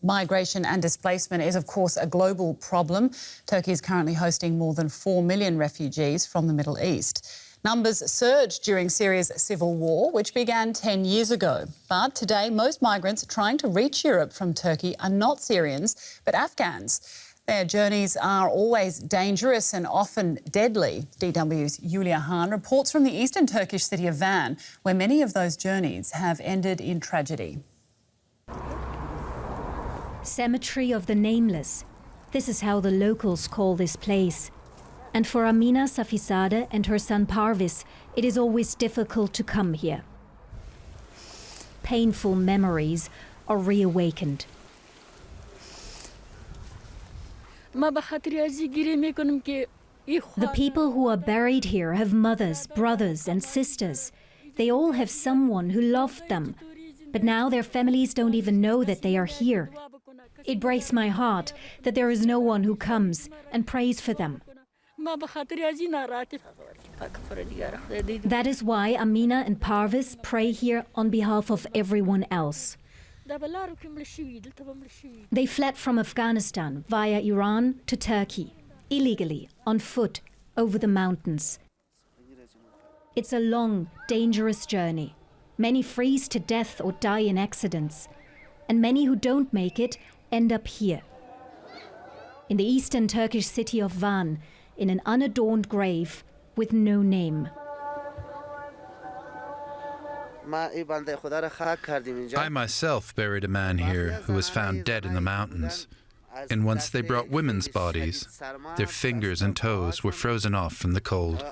Migration and displacement is, of course, a global problem. Turkey is currently hosting more than 4 million refugees from the Middle East. Numbers surged during Syria's civil war, which began 10 years ago. But today, most migrants trying to reach Europe from Turkey are not Syrians, but Afghans. Their journeys are always dangerous and often deadly. DW's Julia Hahn reports from the eastern Turkish city of Van, where many of those journeys have ended in tragedy. Cemetery of the Nameless. This is how the locals call this place. And for Amina Safizadeh and her son Parvis, it is always difficult to come here. Painful memories are reawakened. The people who are buried here have mothers, brothers and sisters. They all have someone who loved them. But now their families don't even know that they are here. It breaks my heart that there is no one who comes and prays for them. That is why Amina and Parvis pray here on behalf of everyone else. They fled from Afghanistan via Iran to Turkey, illegally, on foot, over the mountains. It's a long, dangerous journey. Many freeze to death or die in accidents. And many who don't make it end up here. In the eastern Turkish city of Van, in an unadorned grave with no name. I myself buried a man here who was found dead in the mountains. And once they brought women's bodies, their fingers and toes were frozen off from the cold.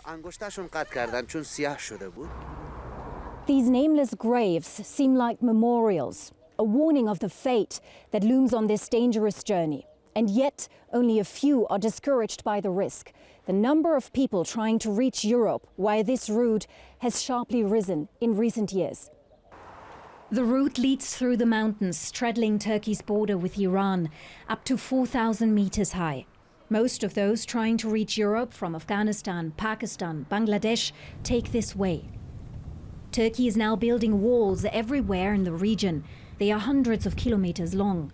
These nameless graves seem like memorials, a warning of the fate that looms on this dangerous journey. And yet, only a few are discouraged by the risk. The number of people trying to reach Europe via this route has sharply risen in recent years. The route leads through the mountains, straddling Turkey's border with Iran, up to 4,000 meters high. Most of those trying to reach Europe from Afghanistan, Pakistan, Bangladesh take this way. Turkey is now building walls everywhere in the region. They are hundreds of kilometers long.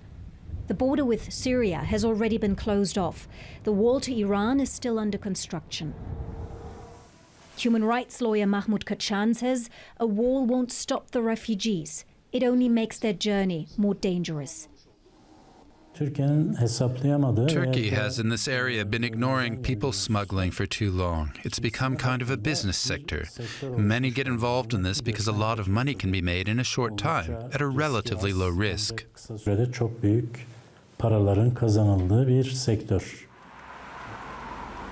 The border with Syria has already been closed off. The wall to Iran is still under construction. Human rights lawyer Mahmoud Kachan says a wall won't stop the refugees. It only makes their journey more dangerous. Turkey has in this area been ignoring people smuggling for too long. It's become kind of a business sector. Many get involved in this because a lot of money can be made in a short time at a relatively low risk.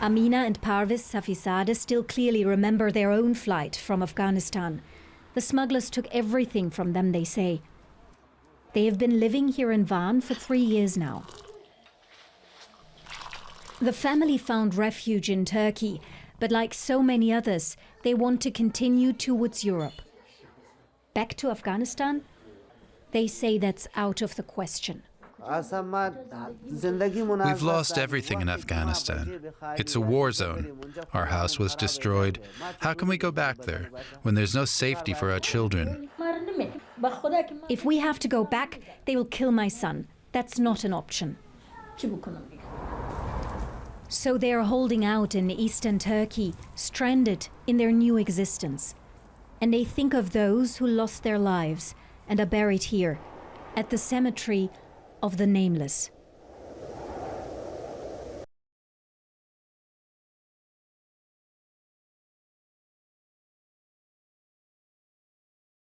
Amina and Parvis Safizadeh still clearly remember their own flight from Afghanistan. The smugglers took everything from them, they say. They have been living here in Van for 3 years now. The family found refuge in Turkey, but like so many others, they want to continue towards Europe. Back to Afghanistan? They say that's out of the question. We've lost everything in Afghanistan. It's a war zone. Our house was destroyed. How can we go back there when there's no safety for our children? If we have to go back, they will kill my son. That's not an option. So they are holding out in eastern Turkey, stranded in their new existence. And they think of those who lost their lives and are buried here, at the cemetery of the Nameless.